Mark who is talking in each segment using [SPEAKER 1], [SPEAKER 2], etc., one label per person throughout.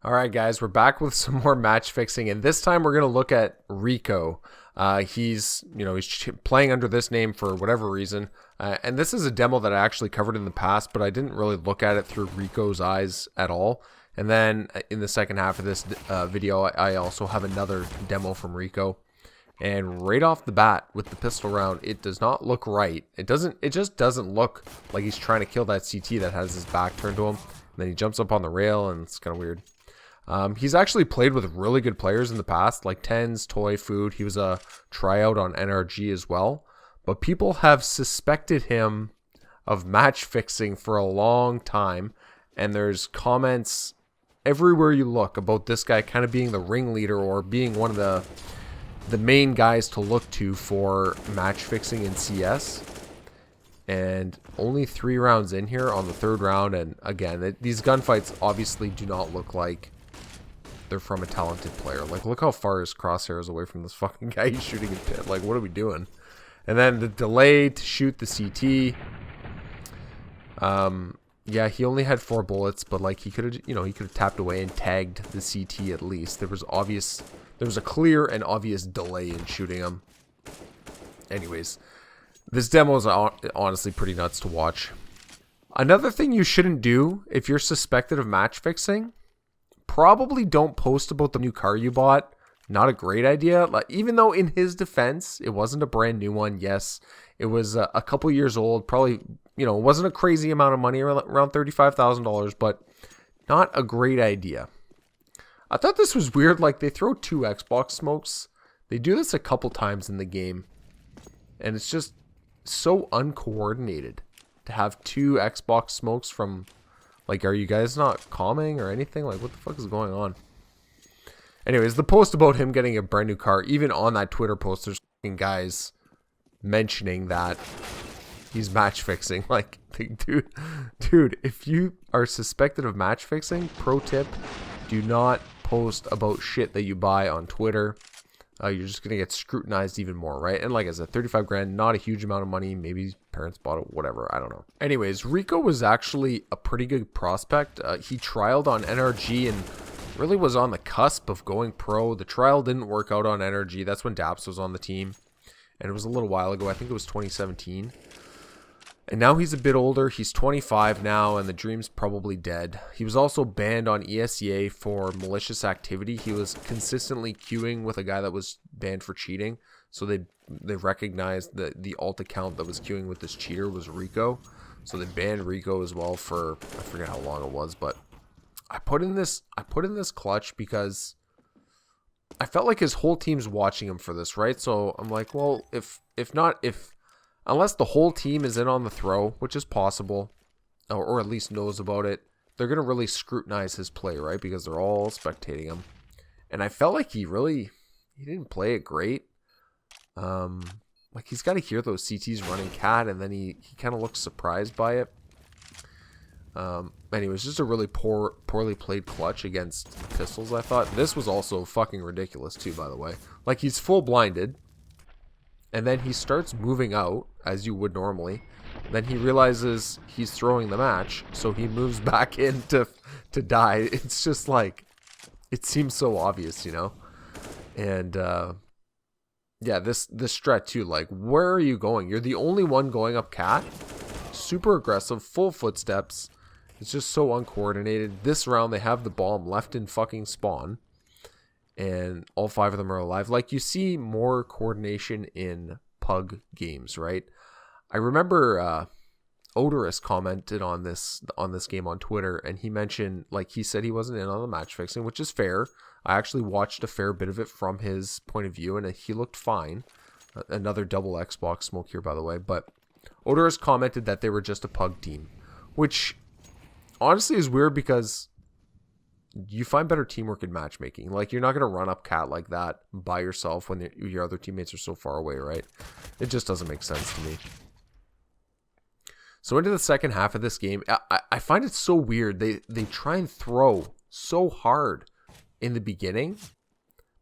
[SPEAKER 1] All right, guys, we're back with some more match fixing, and this time we're going to look at Riko. He's playing under this name for whatever reason, and this is a demo that I actually covered in the past, but I didn't really look at it through Riko's eyes at all. And then in the second half of this video, I also have another demo from Riko. And right off the bat with the pistol round, it does not look right. It just doesn't look like he's trying to kill that CT that has his back turned to him. And then he jumps up on the rail, and it's kind of weird. He's actually played with really good players in the past, like Tens, Toy, Food. He was a tryout on NRG as well. But people have suspected him of match fixing for a long time. And there's comments everywhere you look about this guy kind of being the ringleader or being one of the main guys to look to for match fixing in CS. And only 3 rounds in here on the 3rd round. And again, these gunfights obviously do not look like they're from a talented player. Like, look how far his crosshair is away from this fucking guy he's shooting in pit. Like, what are we doing? And then the delay to shoot the CT. Yeah, he only had 4 bullets, but like he could have, he could have tapped away and tagged the CT at least. There was a clear and obvious delay in shooting him. Anyways, this demo is honestly pretty nuts to watch. Another thing you shouldn't do if you're suspected of match fixing, probably don't post about the new car you bought. Not a great idea. Like, even though in his defense, it wasn't a brand new one. Yes, it was a couple years old. Probably, it wasn't a crazy amount of money, around $35,000, but not a great idea. I thought this was weird. Like, they throw 2 Xbox smokes. They do this a couple times in the game. And it's just so uncoordinated to have 2 Xbox smokes from... Like, are you guys not calming or anything? Like, what the fuck is going on? Anyways, the post about him getting a brand new car, even on that Twitter post, there's guys mentioning that he's match fixing. Like, dude, if you are suspected of match fixing, pro tip, do not post about shit that you buy on Twitter. You're just going to get scrutinized even more, right? And like I said, 35 grand, not a huge amount of money. Maybe his parents bought it, whatever. I don't know. Anyways, Riko was actually a pretty good prospect. He trialed on NRG and really was on the cusp of going pro. The trial didn't work out on NRG. That's when Daps was on the team. And it was a little while ago. I think it was 2017. And now he's a bit older. He's 25 now, and the dream's probably dead. He was also banned on ESEA for malicious activity. He was consistently queuing with a guy that was banned for cheating. So they recognized that the alt account that was queuing with this cheater was Riko. So they banned Riko as well for, I forget how long it was, but I put in this clutch because I felt like his whole team's watching him for this, right? So I'm like, well, unless the whole team is in on the throw, which is possible, or at least knows about it, they're going to really scrutinize his play, right? Because they're all spectating him. And I felt like he didn't play it great. Like, he's got to hear those CTs running cat, and then he kind of looks surprised by it. Anyways, just a really poorly played clutch against pistols, I thought. This was also fucking ridiculous too, by the way. Like, he's full blinded. And then he starts moving out, as you would normally. Then he realizes he's throwing the match, so he moves back in to die. It's just like, it seems so obvious, And, yeah, this strat too, like, where are you going? You're the only one going up cat. Super aggressive, full footsteps. It's just so uncoordinated. This round, they have the bomb left in fucking spawn. And all 5 of them are alive. Like, you see more coordination in Pug games, right? I remember Odorous commented on this game on Twitter, and he mentioned, like, he said he wasn't in on the match fixing, which is fair. I actually watched a fair bit of it from his point of view, and he looked fine. Another double Xbox smoke here, by the way. But Odorous commented that they were just a Pug team, which honestly is weird because you find better teamwork in matchmaking. Like, you're not going to run up cat like that by yourself when your other teammates are so far away, right? It just doesn't make sense to me. So into the second half of this game, I find it so weird. They try and throw so hard in the beginning,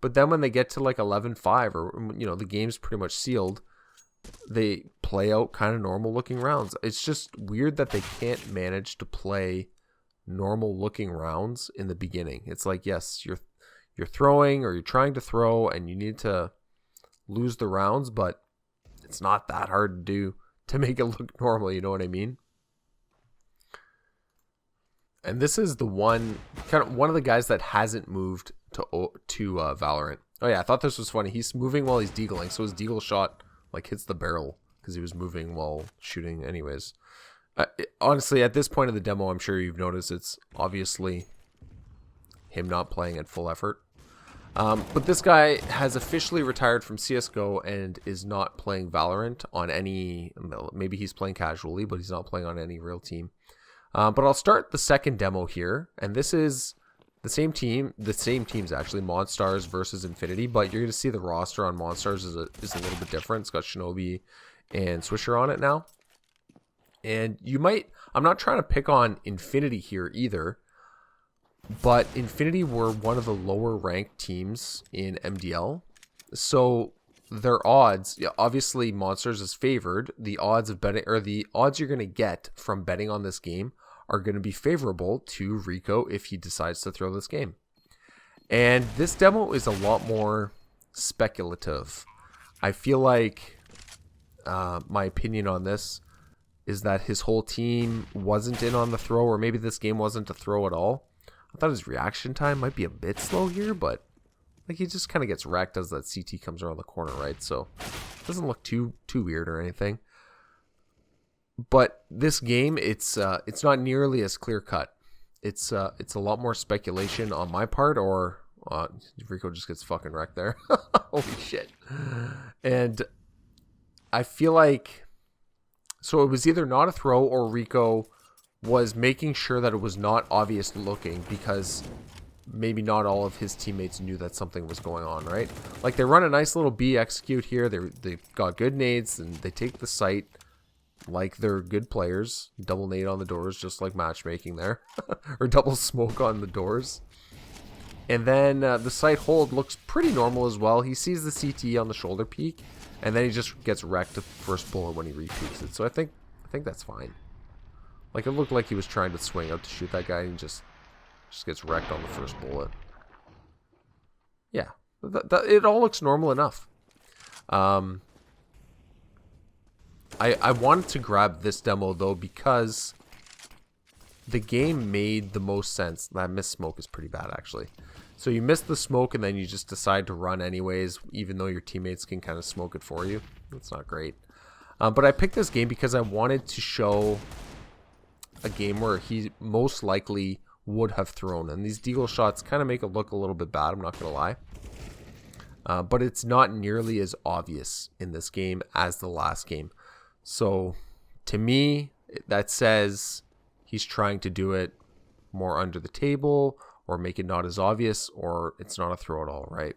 [SPEAKER 1] but then when they get to like 11-5 or, the game's pretty much sealed, they play out kind of normal looking rounds. It's just weird that they can't manage to play normal looking rounds in the beginning. It's like, yes, you're throwing or you're trying to throw and you need to lose the rounds, but it's not that hard to do to make it look normal, you know what I mean? And this is the one of the guys that hasn't moved to Valorant. Oh yeah, I thought this was funny. He's moving while he's deagling, so his deagle shot like hits the barrel because he was moving while shooting anyways. Honestly, at this point of the demo, I'm sure you've noticed it's obviously him not playing at full effort. But this guy has officially retired from CSGO and is not playing Valorant on any... Maybe he's playing casually, but he's not playing on any real team. But I'll start the second demo here, and this is the same teams actually, Monstars versus Infinity, but you're going to see the roster on Monstars is a little bit different. It's got Shinobi and Swisher on it now. And you might, I'm not trying to pick on Infinity here either, but Infinity were one of the lower ranked teams in MDL. So their odds, obviously Monsters is favored. The odds of betting, or the odds you're going to get from betting on this game are going to be favorable to Riko if he decides to throw this game. And this demo is a lot more speculative. I feel like my opinion on this is that his whole team wasn't in on the throw, or maybe this game wasn't a throw at all. I thought his reaction time might be a bit slow here, but like he just kind of gets wrecked as that CT comes around the corner, right? So it doesn't look too weird or anything. But this game, it's not nearly as clear cut. It's a lot more speculation on my part, or Riko just gets fucking wrecked there. Holy shit! And I feel like, so it was either not a throw or Riko was making sure that it was not obvious looking because maybe not all of his teammates knew that something was going on, right? Like they run a nice little B execute here. They got good nades and they take the site like they're good players. Double nade on the doors, just like matchmaking there. Or double smoke on the doors. And then the site hold looks pretty normal as well. He sees the CT on the shoulder peak, and then he just gets wrecked at the first bullet when he repeats it. So I think that's fine. Like it looked like he was trying to swing out to shoot that guy and just gets wrecked on the first bullet. Yeah, it all looks normal enough. I wanted to grab this demo though because the game made the most sense. That missed smoke is pretty bad actually. So you miss the smoke and then you just decide to run anyways, even though your teammates can kind of smoke it for you. That's not great. But I picked this game because I wanted to show a game where he most likely would have thrown. And these deagle shots kind of make it look a little bit bad, I'm not going to lie. But it's not nearly as obvious in this game as the last game. So to me, that says he's trying to do it more under the table or make it not as obvious, or it's not a throw at all, right?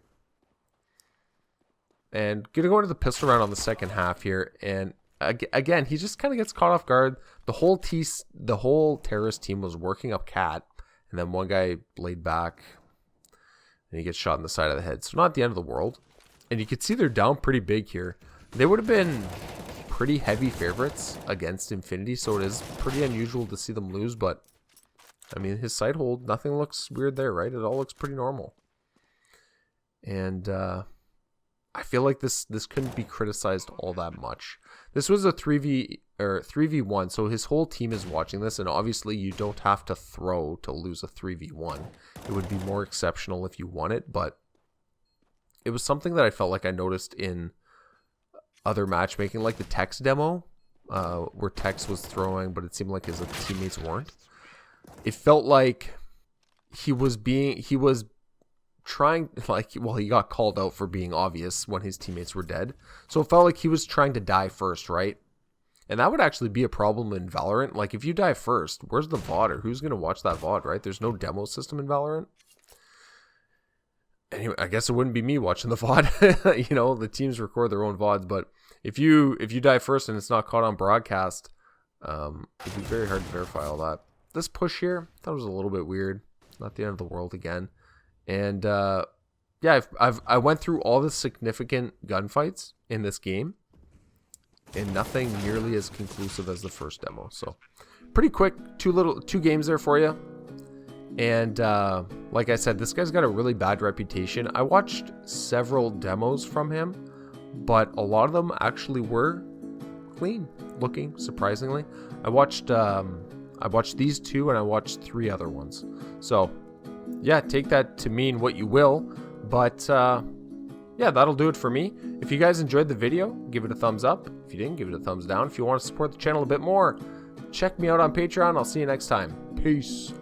[SPEAKER 1] And gonna go into the pistol round on the second half here, and again, he just kind of gets caught off guard. The whole terrorist team was working up cat, and then one guy laid back, and he gets shot in the side of the head. So not the end of the world. And you can see they're down pretty big here. They would have been pretty heavy favorites against Infinity, so it is pretty unusual to see them lose, but I mean, his sight hold, nothing looks weird there, right? It all looks pretty normal. And I feel like this couldn't be criticized all that much. This was a 3v1, so his whole team is watching this, and obviously you don't have to throw to lose a 3v1. It would be more exceptional if you won it, but it was something that I felt like I noticed in other matchmaking, like the Tex demo, where Tex was throwing, but it seemed like his teammates weren't. It felt like he was trying, like, well, he got called out for being obvious when his teammates were dead. So it felt like he was trying to die first, right? And that would actually be a problem in Valorant. Like, if you die first, where's the VOD, or who's going to watch that VOD, right? There's no demo system in Valorant. Anyway, I guess it wouldn't be me watching the VOD. You know, the teams record their own VODs, but if you die first and it's not caught on broadcast, it'd be very hard to verify all that. This push here, that was a little bit weird. Not the end of the world again. And yeah, I went through all the significant gunfights in this game, and nothing nearly as conclusive as the first demo. So pretty quick, two games there for you. And like I said, this guy's got a really bad reputation. I watched several demos from him, but a lot of them actually were clean looking, surprisingly. I watched these two, and I watched 3 other ones. So yeah, take that to mean what you will, but yeah, that'll do it for me. If you guys enjoyed the video, give it a thumbs up. If you didn't, give it a thumbs down. If you want to support the channel a bit more, check me out on Patreon. I'll see you next time. Peace.